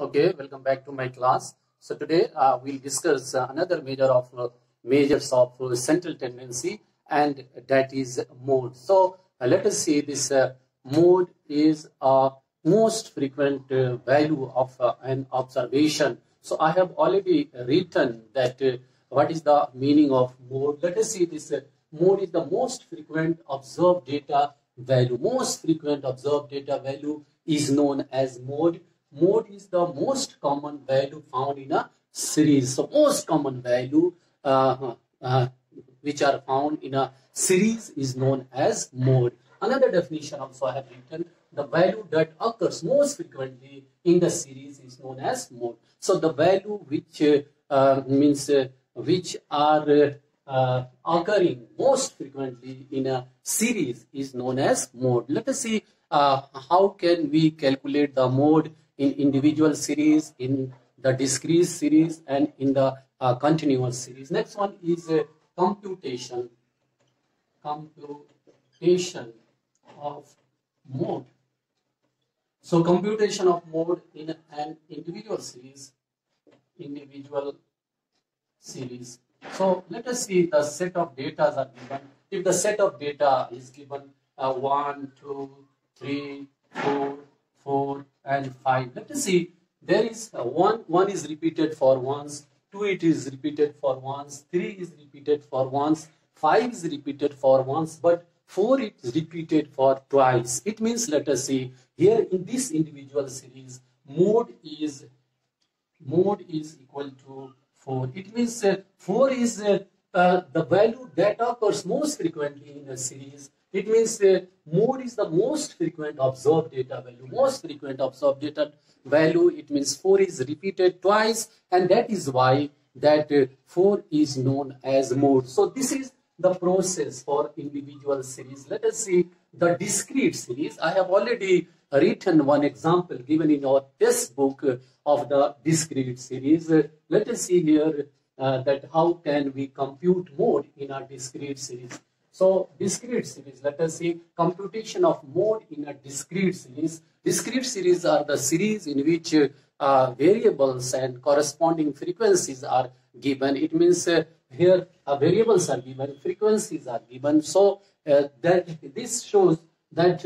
Okay, welcome back to my class. So today we'll discuss another measures of central tendency, and that is mode. So let us see this mode is a most frequent value of an observation. So I have already written that what is the meaning of mode. Let us see this mode is the most frequent observed data value. Most frequent observed data value is known as mode. Mode is the most common value found in a series. So most common value which are found in a series is known as mode. Another definition also I have written, the value that occurs most frequently in the series is known as mode. So the value which means which are occurring most frequently in a series is known as mode. Let us see how can we calculate the mode in individual series, in the discrete series, and in the continuous series. Next one is computation of mode. So computation of mode in an individual series. So let us see the set of data are given. If the set of data is given 1, 2, 3, 4, 4 and 5. Let us see, there is 1 is repeated for once, 2 it is repeated for once, 3 is repeated for once, 5 is repeated for once, but 4 is repeated for twice. It means, let us see, here in this individual series, mode is equal to 4. It means 4 is the value that occurs most frequently in a series. It means mode is the most frequent observed data value. Most frequent observed data value, it means 4 is repeated twice, and that is why that 4 is known as mode. So this is the process for individual series. Let us see the discrete series. I have already written one example given in our test book of the discrete series. Let us see here that how can we compute mode in a discrete series. So discrete series, let us see computation of mode in a discrete series. Discrete series are the series in which variables and corresponding frequencies are given. It means here variables are given, frequencies are given. So that this shows that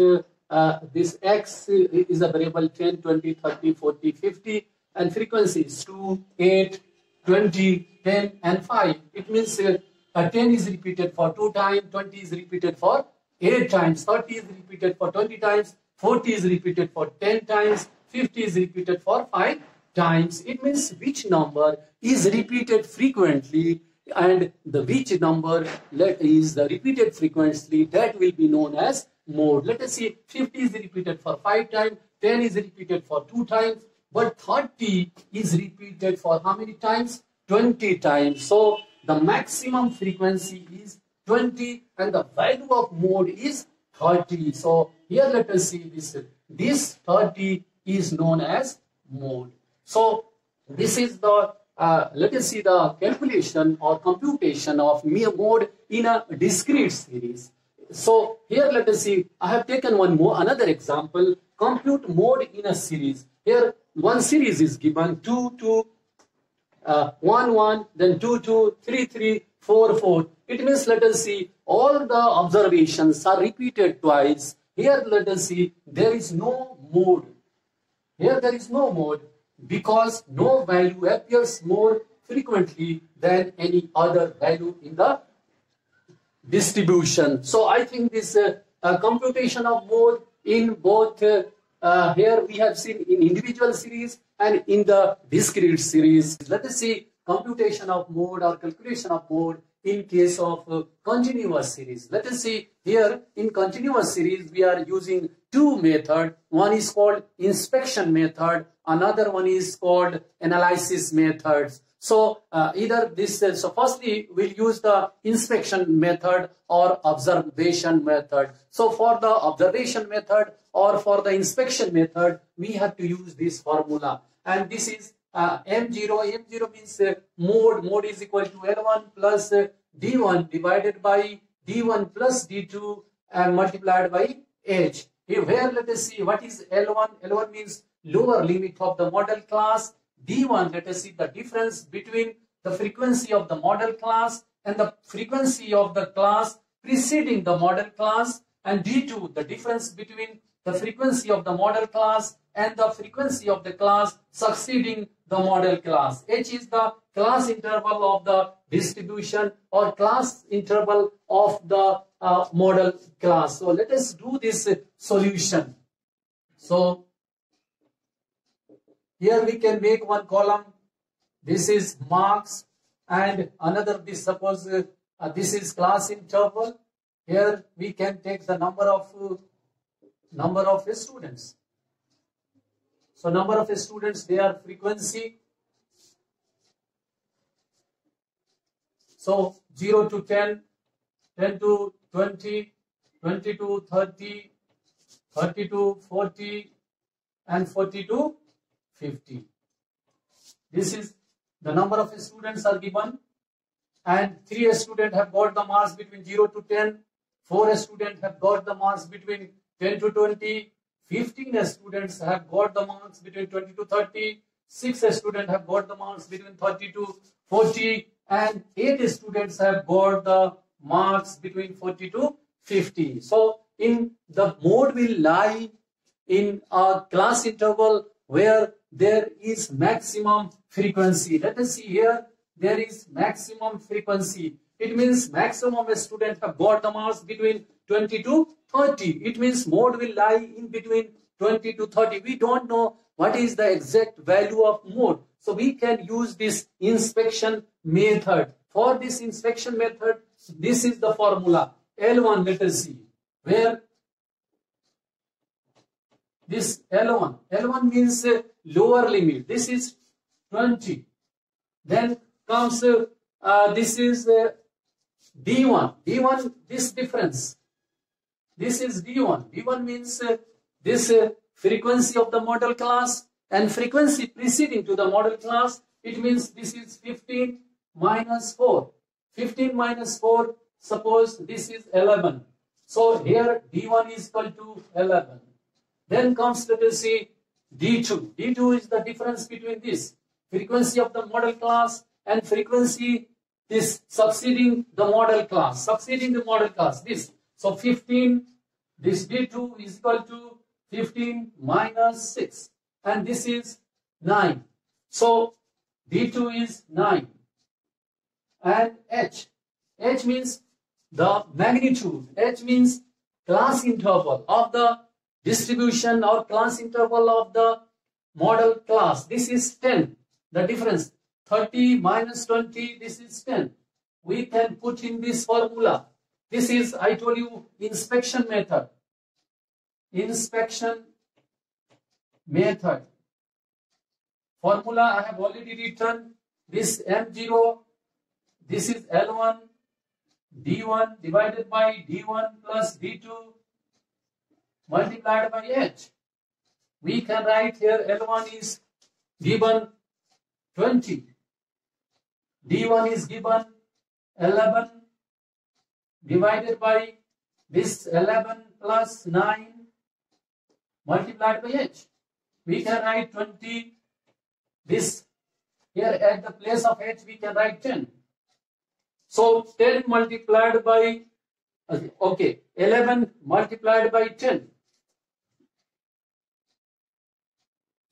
this x is a variable 10, 20, 30, 40, 50, and frequency is 2, 8, 20, 10, and 5. It means 10 is repeated for 2 times, 20 is repeated for 8 times, 30 is repeated for 20 times, 40 is repeated for 10 times, 50 is repeated for 5 times. It means which number is repeated frequently, and the which number is the repeated frequently, that will be known as mode. Let us see, 50 is repeated for 5 times, 10 is repeated for 2 times, but 30 is repeated for how many times? 20 times. So the maximum frequency is 20 and the value of mode is 30. So here let us see this 30 is known as mode. So this is the let us see the calculation or computation of mode in a discrete series. So here let us see, I have taken another example, compute mode in a series. Here one series is given 2, 2, 1, 1, then 2, 2, 3, 3, 4, 4. It means, let us see, all the observations are repeated twice. Here let us see, there is no mode. Here there is no mode because no value appears more frequently than any other value in the distribution. So I think this computation of mode in both here we have seen in individual series and in the discrete series. Let us see computation of mode or calculation of mode in case of continuous series. Let us see here in continuous series we are using two methods. One is called inspection method, another one is called analysis methods. So either this, so firstly we'll use the inspection method or observation method. So for the observation method or for the inspection method, we have to use this formula. And this is M0. M0 means mode is equal to L1 plus D1 divided by D1 plus D2 and multiplied by H. Here let us see what is L1. L1 means lower limit of the model class. D1, let us see the difference between the frequency of the model class and the frequency of the class preceding the model class. And D2, the difference between the frequency of the model class and the frequency of the class succeeding the model class. H is the class interval of the distribution or class interval of the model class. So let us do this solution. So here we can make one column. This is marks and another, this suppose this is class interval. Here we can take the number of students. So number of students, their frequency. So 0 to 10, 10 to 20, 20 to 30, 30 to 40, and 40 to 50. This is the number of students are given, and 3 students have got the marks between 0 to 10, 4 students have got the marks between 10 to 20, 15 students have got the marks between 20 to 30, 6 students have got the marks between 30 to 40, and 8 students have got the marks between 40 to 50. So in the mode will lie in a class interval where there is maximum frequency. Let us see here, there is maximum frequency. It means maximum students have got the marks between 20 to 30. It means mode will lie in between 20 to 30. We don't know what is the exact value of mode. So we can use this inspection method. For this inspection method, this is the formula. L1, let us see. Where this L1 means lower limit. This is 20. Then comes this is D1. D1, this difference. This is D1. D1 means this frequency of the model class and frequency preceding to the model class. It means this is 15 minus 4. 15 minus 4, suppose this is 11. So here D1 is equal to 11. Then comes, let us see, D2. D2 is the difference between this frequency of the model class and frequency this succeeding the model class. Succeeding the model class, this. So 15, this D2 is equal to 15 minus 6. And this is 9. So D2 is 9. And H. H means the magnitude. H means class interval of the distribution or class interval of the model class. This is 10. The difference, 30 minus 20, this is 10. We can put in this formula. This is, I told you, inspection method. Inspection method. Formula I have already written. This M0, this is L1, D1 divided by D1 plus D2 multiplied by H. We can write here L1 is given 20. D1 is given 11 divided by this 11 plus 9 multiplied by H. We can write 20. This here at the place of H we can write 10. So 10 multiplied by, okay, 11 multiplied by 10.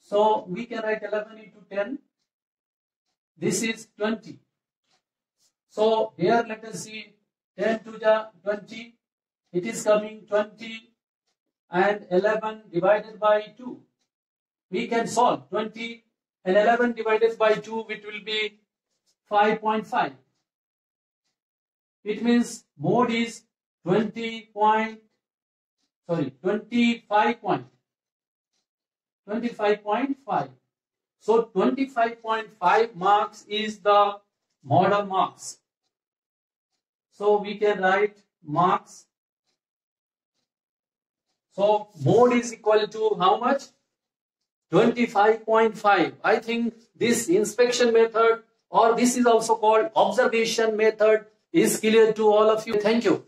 So we can write 11 into 10. This is 20. So here let us see 10 to the 20. It is coming 20 and 11 divided by 2. We can solve 20 and 11 divided by 2, which will be 5.5. It means mode is 25.5. So 25.5 marks is the model marks. So we can write marks. So mode is equal to how much? 25.5. I think this inspection method, or this is also called observation method, is clear to all of you. Thank you.